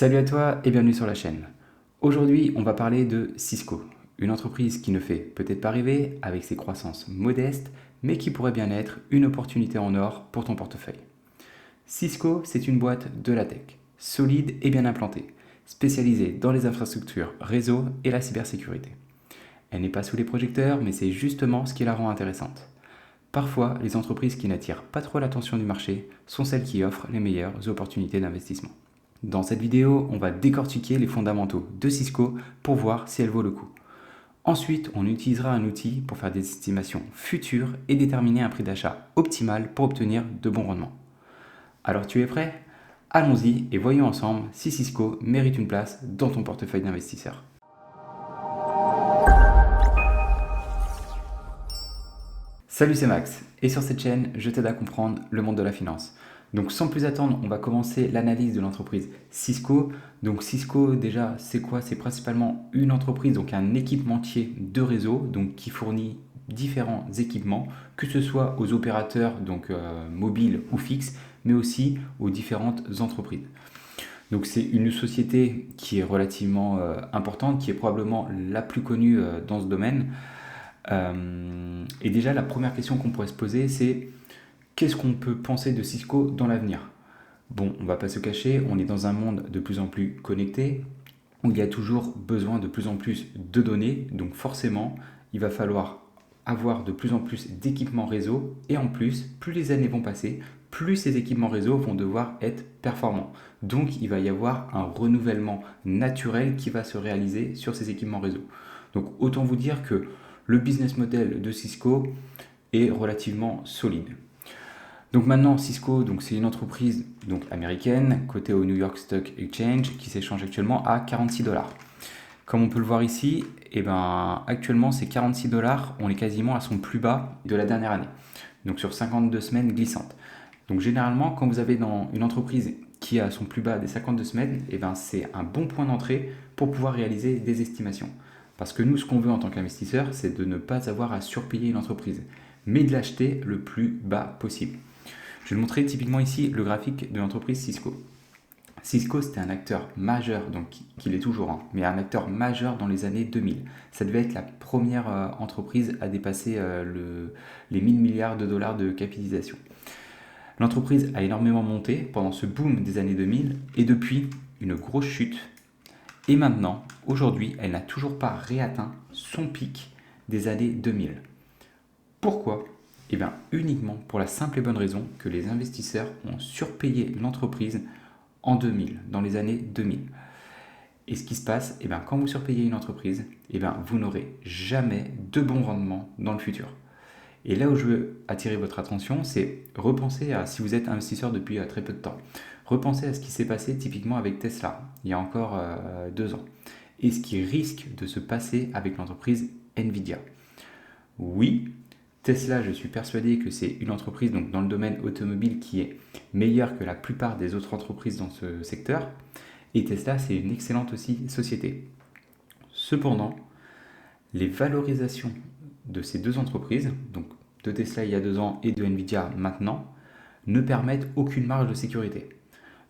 Salut à toi et bienvenue sur la chaîne. Aujourd'hui, on va parler de Cisco, une entreprise qui ne fait peut-être pas rêver avec ses croissances modestes, mais qui pourrait bien être une opportunité en or pour ton portefeuille. Cisco, c'est une boîte de la tech, solide et bien implantée, spécialisée dans les infrastructures, réseau et la cybersécurité. Elle n'est pas sous les projecteurs, mais c'est justement ce qui la rend intéressante. Parfois, les entreprises qui n'attirent pas trop l'attention du marché sont celles qui offrent les meilleures opportunités d'investissement. Dans cette vidéo, on va décortiquer les fondamentaux de Cisco pour voir si elle vaut le coup. Ensuite, on utilisera un outil pour faire des estimations futures et déterminer un prix d'achat optimal pour obtenir de bons rendements. Alors tu es prêt? Allons-y et voyons ensemble si Cisco mérite une place dans ton portefeuille d'investisseurs. Salut, c'est Max et sur cette chaîne, je t'aide à comprendre le monde de la finance. Donc sans plus attendre, on va commencer l'analyse de l'entreprise Cisco. Donc Cisco déjà, c'est quoi? C'est principalement une entreprise, donc un équipementier de réseau, donc qui fournit différents équipements, que ce soit aux opérateurs donc mobiles ou fixes, mais aussi aux différentes entreprises. Donc c'est une société qui est relativement importante, qui est probablement la plus connue dans ce domaine. Et déjà, la première question qu'on pourrait se poser, c'est qu'est-ce qu'on peut penser de Cisco dans l'avenir? Bon, on ne va pas se cacher, on est dans un monde de plus en plus connecté, où il y a toujours besoin de plus en plus de données, donc forcément, il va falloir avoir de plus en plus d'équipements réseau, et en plus, plus les années vont passer, plus ces équipements réseau vont devoir être performants. Donc, il va y avoir un renouvellement naturel qui va se réaliser sur ces équipements réseau. Donc, autant vous dire que le business model de Cisco est relativement solide. Donc maintenant, Cisco, c'est une entreprise américaine, cotée au New York Stock Exchange, qui s'échange actuellement à 46 dollars. Comme on peut le voir ici, actuellement c'est 46 dollars, on est quasiment à son plus bas de la dernière année. Donc sur 52 semaines glissantes. Donc généralement, quand vous avez dans une entreprise qui est à son plus bas des 52 semaines, c'est un bon point d'entrée pour pouvoir réaliser des estimations. Parce que nous, ce qu'on veut en tant qu'investisseur, c'est de ne pas avoir à surpayer une entreprise, mais de l'acheter le plus bas possible. Je vais vous montrer typiquement ici le graphique de l'entreprise Cisco. Cisco, c'était un acteur majeur, donc qu'il est toujours, mais un acteur majeur dans les années 2000. Ça devait être la première entreprise à dépasser les 1000 milliards de dollars de capitalisation. L'entreprise a énormément monté pendant ce boom des années 2000 et depuis, une grosse chute. Et maintenant, aujourd'hui, elle n'a toujours pas réatteint son pic des années 2000. Pourquoi? Uniquement pour la simple et bonne raison que les investisseurs ont surpayé l'entreprise en 2000, dans les années 2000. Et ce qui se passe, quand vous surpayez une entreprise, vous n'aurez jamais de bons rendements dans le futur. Et là où je veux attirer votre attention, c'est repenser à, si vous êtes investisseur depuis très peu de temps, repensez à ce qui s'est passé typiquement avec Tesla, il y a encore 2 ans, et ce qui risque de se passer avec l'entreprise Nvidia. Oui, Tesla, je suis persuadé que c'est une entreprise dans le domaine automobile qui est meilleure que la plupart des autres entreprises dans ce secteur. Et Tesla, c'est une excellente aussi société. Cependant, les valorisations de ces deux entreprises, donc de Tesla il y a 2 ans et de Nvidia maintenant, ne permettent aucune marge de sécurité.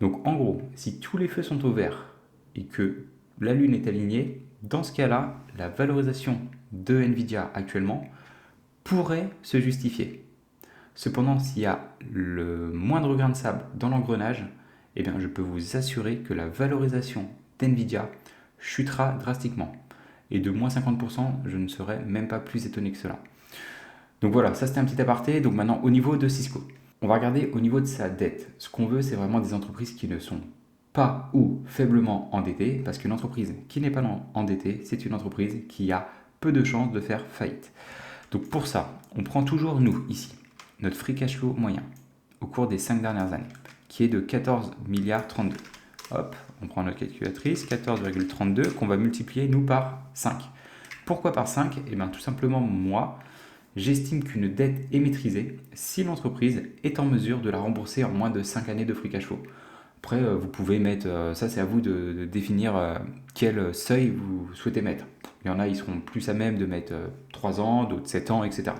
Donc en gros, si tous les feux sont au vert et que la Lune est alignée, dans ce cas-là, la valorisation de Nvidia actuellement pourrait se justifier. Cependant, s'il y a le moindre grain de sable dans l'engrenage, je peux vous assurer que la valorisation d'Nvidia chutera drastiquement. Et de moins 50%, je ne serais même pas plus étonné que cela. Donc voilà, ça c'était un petit aparté. Donc maintenant, au niveau de Cisco, on va regarder au niveau de sa dette. Ce qu'on veut, c'est vraiment des entreprises qui ne sont pas ou faiblement endettées, parce qu'une entreprise qui n'est pas endettée, c'est une entreprise qui a peu de chances de faire faillite. Donc pour ça, on prend toujours, nous, ici, notre free cash flow moyen au cours des 5 dernières années, qui est de 14 milliards 32. Hop, on prend notre calculatrice, 14,32, qu'on va multiplier, nous, par 5. Pourquoi par 5? Tout simplement, moi, j'estime qu'une dette est maîtrisée si l'entreprise est en mesure de la rembourser en moins de 5 années de free cash flow. Après, vous pouvez mettre, ça c'est à vous de définir quel seuil vous souhaitez mettre. Il y en a, ils seront plus à même de mettre 3 ans, d'autres 7 ans, etc.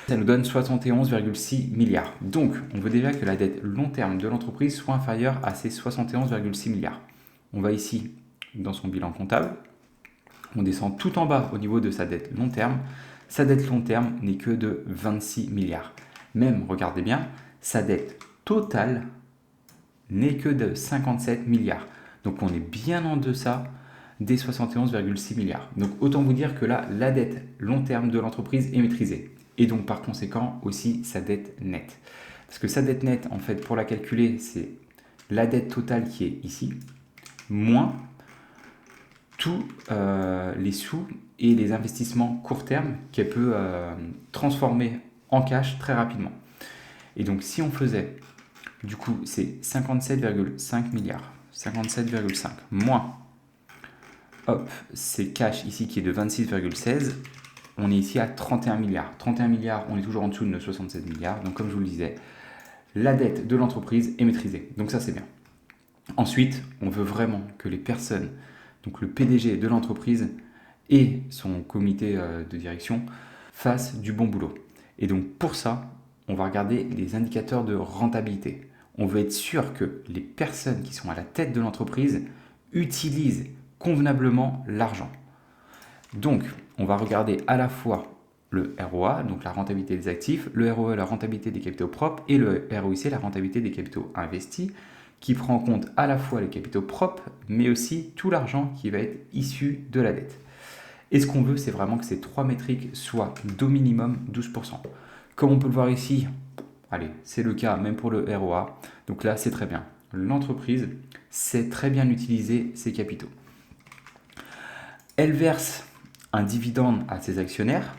Ça nous donne 71,6 milliards. Donc, on veut déjà que la dette long terme de l'entreprise soit inférieure à ces 71,6 milliards. on va ici dans son bilan comptable, on descend tout en bas au niveau de sa dette long terme. Sa dette long terme n'est que de 26 milliards. Même, regardez bien, sa dette totale n'est que de 57 milliards. Donc on est bien en deçà des 71,6 milliards. Donc autant vous dire que là, la dette long terme de l'entreprise est maîtrisée. Et donc par conséquent aussi sa dette nette. Parce que sa dette nette, en fait, pour la calculer, c'est la dette totale qui est ici, moins tous les sous et les investissements court terme qu'elle peut transformer en cash très rapidement. Et donc si on faisait, du coup, c'est 57,5 milliards, 57,5 moins, hop, c'est cash ici qui est de 26,16, on est ici à 31 milliards. 31 milliards, on est toujours en dessous de nos 67 milliards. Donc comme je vous le disais, la dette de l'entreprise est maîtrisée. Donc ça, c'est bien. Ensuite, on veut vraiment que les personnes, donc le PDG de l'entreprise et son comité de direction, fassent du bon boulot. Et donc pour ça, on va regarder les indicateurs de rentabilité. On veut être sûr que les personnes qui sont à la tête de l'entreprise utilisent convenablement l'argent. Donc, on va regarder à la fois le ROA, donc la rentabilité des actifs, le ROE, la rentabilité des capitaux propres, et le ROIC, la rentabilité des capitaux investis, qui prend en compte à la fois les capitaux propres, mais aussi tout l'argent qui va être issu de la dette. Et ce qu'on veut, c'est vraiment que ces trois métriques soient d'au minimum 12%. Comme on peut le voir ici, allez, c'est le cas même pour le ROA, donc là, c'est très bien. L'entreprise sait très bien utiliser ses capitaux. Elle verse un dividende à ses actionnaires.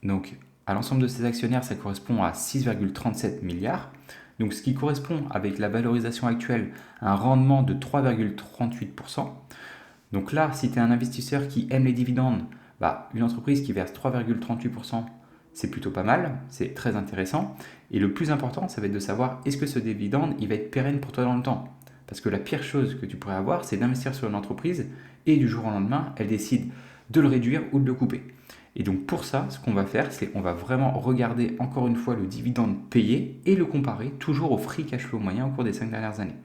Donc, à l'ensemble de ses actionnaires, ça correspond à 6,37 milliards. Donc, ce qui correspond avec la valorisation actuelle à un rendement de 3,38%. Donc là, si tu es un investisseur qui aime les dividendes, une entreprise qui verse 3,38%, c'est plutôt pas mal, c'est très intéressant. Et le plus important, ça va être de savoir est-ce que ce dividende, il va être pérenne pour toi dans le temps. Parce que la pire chose que tu pourrais avoir, c'est d'investir sur une entreprise et du jour au lendemain, elle décide de le réduire ou de le couper. Et donc pour ça, ce qu'on va faire, c'est qu'on va vraiment regarder encore une fois le dividende payé et le comparer toujours au free cash flow moyen au cours des 5 dernières années.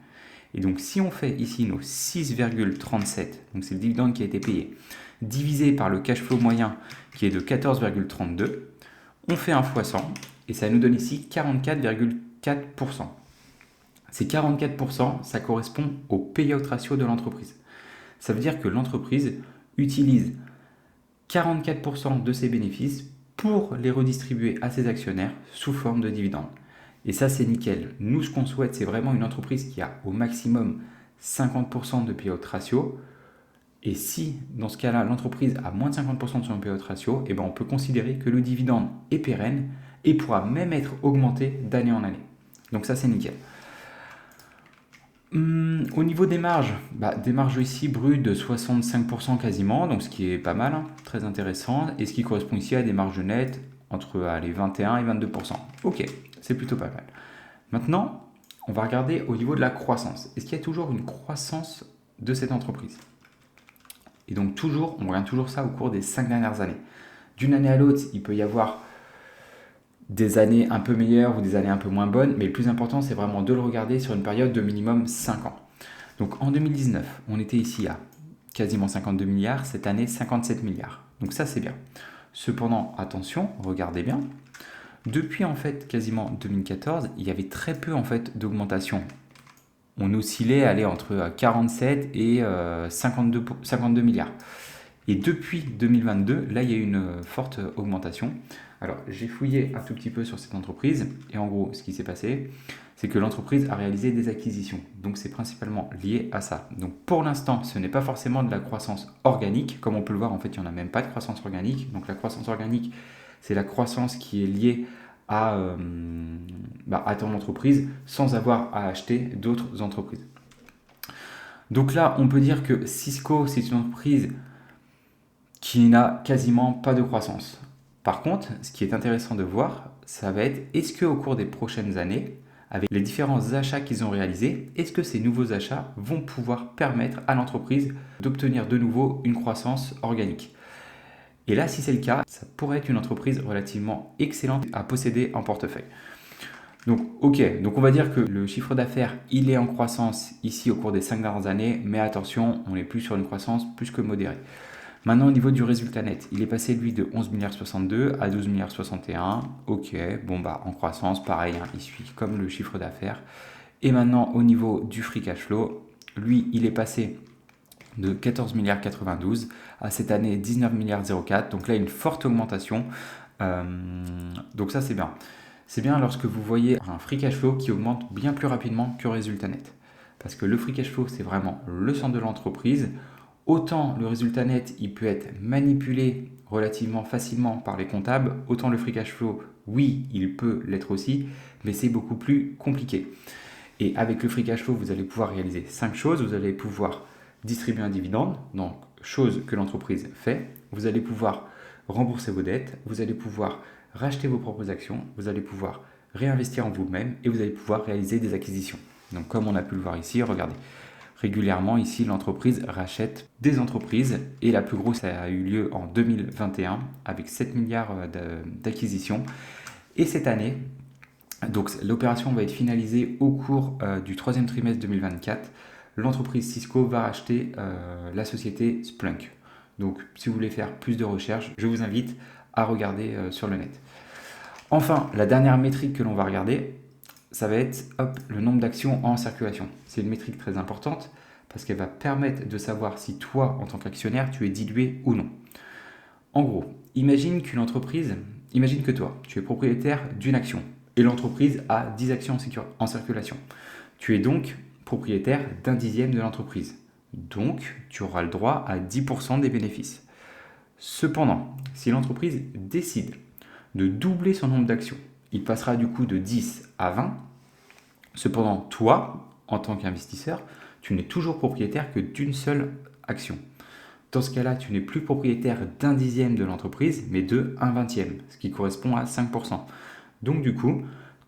Et donc si on fait ici nos 6,37, donc c'est le dividende qui a été payé, divisé par le cash flow moyen qui est de 14,32, on fait un fois 100 et ça nous donne ici 44,4%. Ces 44%, ça correspond au payout ratio de l'entreprise. Ça veut dire que l'entreprise utilise 44% de ses bénéfices pour les redistribuer à ses actionnaires sous forme de dividendes. Et ça, c'est nickel. Nous, ce qu'on souhaite, c'est vraiment une entreprise qui a au maximum 50% de payout ratio. Et si, dans ce cas-là, l'entreprise a moins de 50% de son payout ratio, on peut considérer que le dividende est pérenne et pourra même être augmenté d'année en année. Donc ça, c'est nickel. Au niveau des marges ici brutes de 65% quasiment, donc ce qui est pas mal, très intéressant, et ce qui correspond ici à des marges nettes entre 21 et 22%. Ok, c'est plutôt pas mal. Maintenant, on va regarder au niveau de la croissance. Est-ce qu'il y a toujours une croissance de cette entreprise? Et donc on regarde toujours ça au cours des 5 dernières années. D'une année à l'autre, il peut y avoir des années un peu meilleures ou des années un peu moins bonnes, mais le plus important, c'est vraiment de le regarder sur une période de minimum 5 ans. Donc en 2019, on était ici à quasiment 52 milliards, cette année 57 milliards. Donc ça, c'est bien. Cependant, attention, regardez bien, depuis en fait quasiment 2014, il y avait très peu en fait d'augmentation. On oscillait entre 47 et 52 milliards. Et depuis 2022, là, il y a eu une forte augmentation. Alors, j'ai fouillé un tout petit peu sur cette entreprise. Et en gros, ce qui s'est passé, c'est que l'entreprise a réalisé des acquisitions. Donc, c'est principalement lié à ça. Donc, pour l'instant, ce n'est pas forcément de la croissance organique. Comme on peut le voir, en fait, il n'y en a même pas de croissance organique. Donc, la croissance organique, c'est la croissance qui est liée à ton entreprise sans avoir à acheter d'autres entreprises. Donc là, on peut dire que Cisco, c'est une entreprise qui n'a quasiment pas de croissance. Par contre, ce qui est intéressant de voir, ça va être est-ce qu'au cours des prochaines années, avec les différents achats qu'ils ont réalisés, est-ce que ces nouveaux achats vont pouvoir permettre à l'entreprise d'obtenir de nouveau une croissance organique? Et là, si c'est le cas, ça pourrait être une entreprise relativement excellente à posséder en portefeuille. Donc, ok, donc on va dire que le chiffre d'affaires, il est en croissance ici au cours des 5 dernières années, mais attention, on est plus sur une croissance plus que modérée. Maintenant, au niveau du résultat net, il est passé, lui, de 11 milliards 62 à 12 milliards 61. Ok, bon, bah, en croissance, pareil, hein, il suit comme le chiffre d'affaires. Et maintenant, au niveau du free cash flow, lui, il est passé de 14 milliards 92 à cette année 19 milliards 04. Donc là, une forte augmentation. Euh, donc ça, c'est bien. C'est bien lorsque vous voyez un free cash flow qui augmente bien plus rapidement que le résultat net. Parce que le free cash flow, c'est vraiment le centre de l'entreprise. Autant le résultat net, il peut être manipulé relativement facilement par les comptables, autant le free cash flow, oui, il peut l'être aussi, mais c'est beaucoup plus compliqué. Et avec le free cash flow, vous allez pouvoir réaliser 5 choses. Vous allez pouvoir distribuer un dividende, donc chose que l'entreprise fait. Vous allez pouvoir rembourser vos dettes. Vous allez pouvoir racheter vos propres actions. Vous allez pouvoir réinvestir en vous-même et vous allez pouvoir réaliser des acquisitions. Donc comme on a pu le voir ici, regardez. Régulièrement, ici, l'entreprise rachète des entreprises et la plus grosse a eu lieu en 2021 avec 7 milliards d'acquisitions. Et cette année, donc l'opération va être finalisée au cours du troisième trimestre 2024. L'entreprise Cisco va racheter la société Splunk. Donc si vous voulez faire plus de recherches, je vous invite à regarder sur le net. Enfin, la dernière métrique que l'on va regarder, ça va être le nombre d'actions en circulation. C'est une métrique très importante parce qu'elle va permettre de savoir si toi, en tant qu'actionnaire, tu es dilué ou non. En gros, imagine que toi, tu es propriétaire d'une action et l'entreprise a 10 actions en circulation. Tu es donc propriétaire d'un dixième de l'entreprise. Donc, tu auras le droit à 10% des bénéfices. Cependant, si l'entreprise décide de doubler son nombre d'actions, il passera du coup de 10 à 20. Cependant, toi, en tant qu'investisseur, tu n'es toujours propriétaire que d'une seule action. Dans ce cas-là, tu n'es plus propriétaire d'un dixième de l'entreprise, mais de un vingtième, ce qui correspond à 5%. Donc du coup,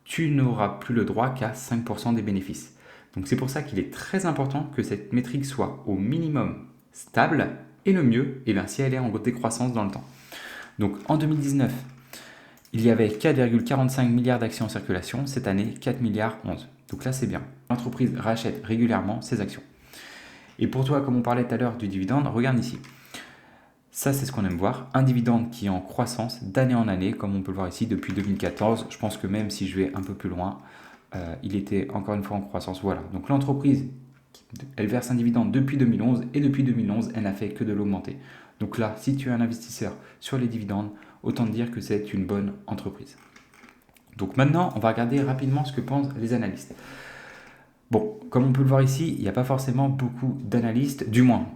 tu n'auras plus le droit qu'à 5% des bénéfices. Donc c'est pour ça qu'il est très important que cette métrique soit au minimum stable, et le mieux, si elle est en décroissance dans le temps. Donc en 2019, il y avait 4,45 milliards d'actions en circulation, cette année 4 milliards 11. Donc là c'est bien. L'entreprise rachète régulièrement ses actions. Et pour toi, comme on parlait tout à l'heure du dividende, regarde ici. Ça, c'est ce qu'on aime voir. Un dividende qui est en croissance d'année en année, comme on peut le voir ici depuis 2014. Je pense que même si je vais un peu plus loin, il était encore une fois en croissance. Voilà. Donc l'entreprise, elle verse un dividende depuis 2011 et depuis 2011, elle n'a fait que de l'augmenter. Donc là, si tu es un investisseur sur les dividendes, autant te dire que c'est une bonne entreprise. Donc maintenant, on va regarder rapidement ce que pensent les analystes. Bon, comme on peut le voir ici, il n'y a pas forcément beaucoup d'analystes, du moins.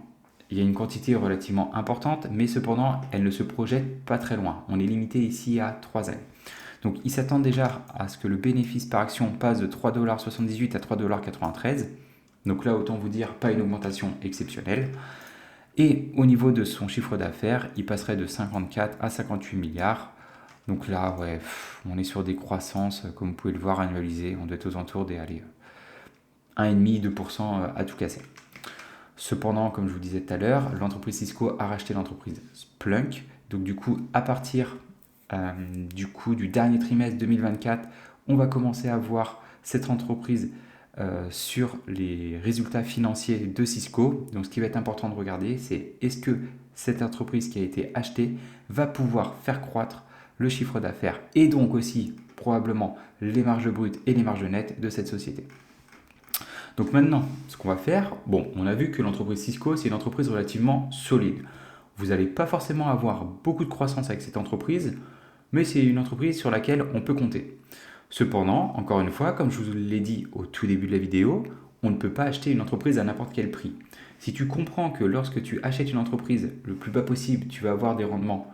Il y a une quantité relativement importante, mais cependant, elle ne se projette pas très loin. On est limité ici à 3 années. Donc, ils s'attendent déjà à ce que le bénéfice par action passe de 3,78 $ à 3,93 $. Donc là, autant vous dire, pas une augmentation exceptionnelle. Et au niveau de son chiffre d'affaires, il passerait de 54 à 58 milliards. Donc là, ouais, on est sur des croissances, comme vous pouvez le voir, annualisées. On doit être aux alentours des 1,5-2% à tout casser. Cependant, comme je vous disais tout à l'heure, l'entreprise Cisco a racheté l'entreprise Splunk. Donc du coup, à partir du dernier trimestre 2024, on va commencer à voir cette entreprise sur les résultats financiers de Cisco. Donc ce qui va être important de regarder, c'est est-ce que cette entreprise qui a été achetée va pouvoir faire croître le chiffre d'affaires et donc aussi probablement les marges brutes et les marges nettes de cette société. Donc maintenant, ce qu'on va faire, bon, on a vu que l'entreprise Cisco, c'est une entreprise relativement solide. Vous n'allez pas forcément avoir beaucoup de croissance avec cette entreprise, mais c'est une entreprise sur laquelle on peut compter. Cependant, encore une fois, comme je vous l'ai dit au tout début de la vidéo, on ne peut pas acheter une entreprise à n'importe quel prix. Si tu comprends que lorsque tu achètes une entreprise le plus bas possible, tu vas avoir des rendements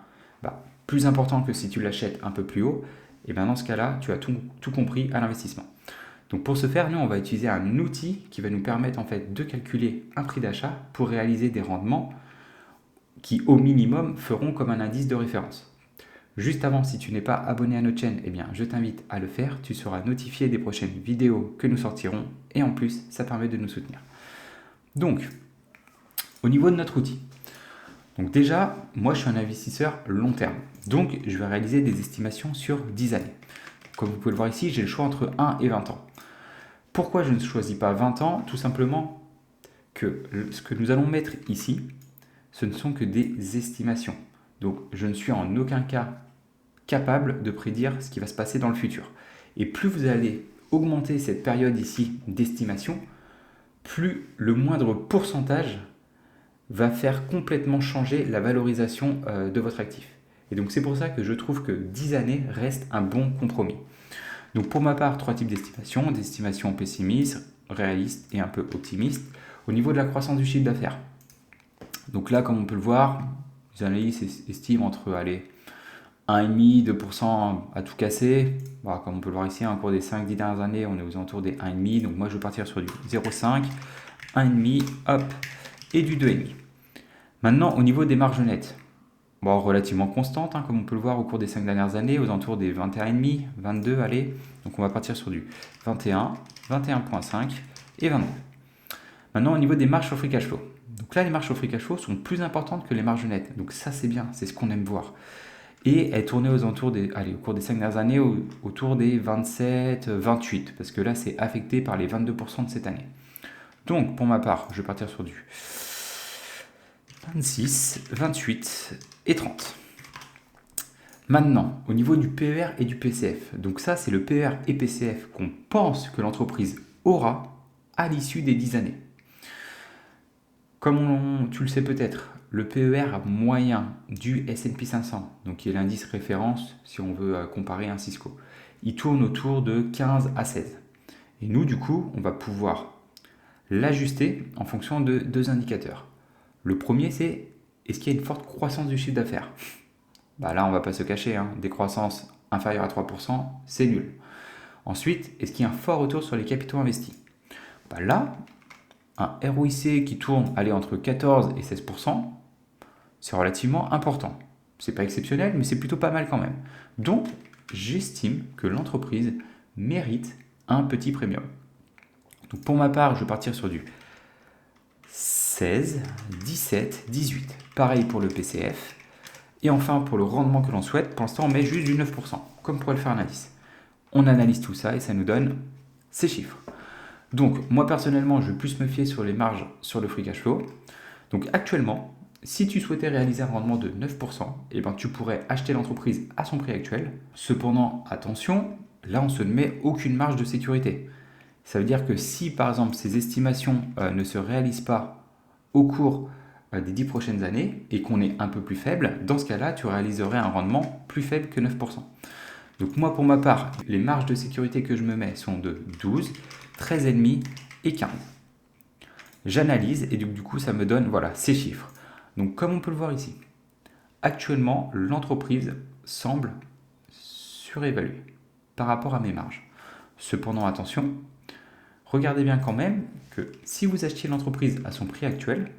plus importants que si tu l'achètes un peu plus haut, et bien dans ce cas-là, tu as tout compris à l'investissement. Donc pour ce faire, nous, on va utiliser un outil qui va nous permettre en fait de calculer un prix d'achat pour réaliser des rendements qui, au minimum, feront comme un indice de référence. Juste avant, si tu n'es pas abonné à notre chaîne, eh bien, je t'invite à le faire. Tu seras notifié des prochaines vidéos que nous sortirons et en plus, ça permet de nous soutenir. Donc, au niveau de notre outil, donc déjà, moi, je suis un investisseur long terme. Donc, je vais réaliser des estimations sur 10 années. Comme vous pouvez le voir ici, j'ai le choix entre 1 et 20 ans. Pourquoi je ne choisis pas 20 ans? Tout simplement que ce que nous allons mettre ici, ce ne sont que des estimations. Donc je ne suis en aucun cas capable de prédire ce qui va se passer dans le futur. Et plus vous allez augmenter cette période ici d'estimation, plus le moindre pourcentage va faire complètement changer la valorisation de votre actif. Et donc c'est pour ça que je trouve que 10 années reste un bon compromis. Donc pour ma part, 3 types d'estimations, des estimations pessimistes, réalistes et un peu optimistes, au niveau de la croissance du chiffre d'affaires. Donc là, comme on peut le voir, les analystes estiment entre 1,5, 2% à tout casser. Voilà, comme on peut le voir ici, au cours des 5-10 dernières années, on est aux alentours des 1,5. Donc moi, je vais partir sur du 0,5, 1,5, hop, et du 2,5. Maintenant, au niveau des marges nettes, bon, relativement constantes, hein, comme on peut le voir au cours des 5 dernières années, aux alentours des 21,5, 22, allez. Donc on va partir sur du 21, 21,5 et 22. Maintenant, au niveau des marges sur free cash flow. Donc là, les marges sur free cash flow sont plus importantes que les marges nettes. Donc ça, c'est bien, c'est ce qu'on aime voir. Et elles tournaient aux alentours des, au cours des 5 dernières années, autour des 27, 28, parce que là, c'est affecté par les 22% de cette année. Donc, pour ma part, je vais partir sur du 26, 28 et 30. Maintenant, au niveau du PER et du PCF. Donc ça, c'est le PER et PCF qu'on pense que l'entreprise aura à l'issue des 10 années. Comme tu le sais peut-être, le PER moyen du S&P 500, donc qui est l'indice référence si on veut comparer un Cisco, il tourne autour de 15 à 16. Et nous, du coup, on va pouvoir l'ajuster en fonction de 2 indicateurs. Le premier, c'est est-ce qu'il y a une forte croissance du chiffre d'affaires? Là, on ne va pas se cacher, hein, des croissances inférieures à 3%, c'est nul. Ensuite, est-ce qu'il y a un fort retour sur les capitaux investis? Là, un ROIC qui tourne entre 14 et 16%, c'est relativement important. C'est pas exceptionnel, mais c'est plutôt pas mal quand même. Donc, j'estime que l'entreprise mérite un petit premium. Donc, pour ma part, je vais partir sur du 16, 17, 18. Pareil pour le PCF. Et enfin, pour le rendement que l'on souhaite, pour l'instant, on met juste du 9%, comme pourrait le faire un indice. On analyse tout ça et ça nous donne ces chiffres. Donc, moi personnellement, je vais plus me fier sur les marges sur le free cash flow. Donc, actuellement, si tu souhaitais réaliser un rendement de 9%, tu pourrais acheter l'entreprise à son prix actuel. Cependant, attention, là, on ne se met aucune marge de sécurité. Ça veut dire que si, par exemple, ces estimations ne se réalisent pas au cours des 10 prochaines années et qu'on est un peu plus faible, dans ce cas-là, tu réaliserais un rendement plus faible que 9%. Donc moi, pour ma part, les marges de sécurité que je me mets sont de 12, 13,5 et 15. J'analyse et du coup, ça me donne ces chiffres. Donc comme on peut le voir ici, actuellement, l'entreprise semble surévaluée par rapport à mes marges. Cependant, attention, regardez bien quand même que si vous achetiez l'entreprise à son prix actuel,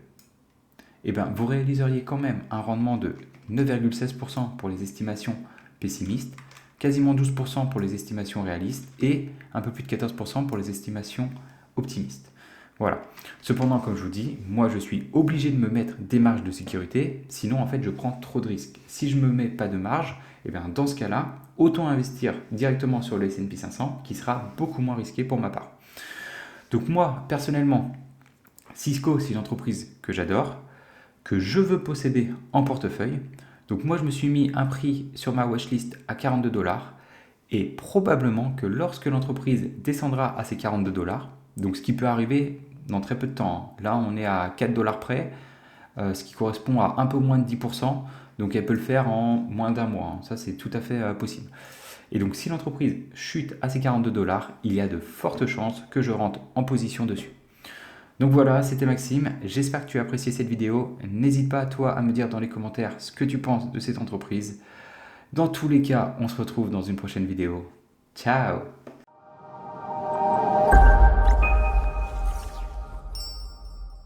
vous réaliseriez quand même un rendement de 9,16% pour les estimations pessimistes, quasiment 12% pour les estimations réalistes et un peu plus de 14% pour les estimations optimistes. Voilà. Cependant, comme je vous dis, moi je suis obligé de me mettre des marges de sécurité, sinon en fait je prends trop de risques. Si je ne me mets pas de marge, dans ce cas-là, autant investir directement sur le S&P 500 qui sera beaucoup moins risqué pour ma part. Donc moi, personnellement, Cisco, c'est une entreprise que j'adore, que je veux posséder en portefeuille. Donc moi, je me suis mis un prix sur ma watchlist à 42 $. Et probablement que lorsque l'entreprise descendra à ces 42 $, donc ce qui peut arriver dans très peu de temps, là on est à 4 $ près, ce qui correspond à un peu moins de 10%, donc elle peut le faire en moins d'un mois, ça c'est tout à fait possible. Et donc si l'entreprise chute à ces 42 $, il y a de fortes chances que je rentre en position dessus. Donc voilà, c'était Maxime, j'espère que tu as apprécié cette vidéo. N'hésite pas toi à me dire dans les commentaires ce que tu penses de cette entreprise. Dans tous les cas, on se retrouve dans une prochaine vidéo. Ciao!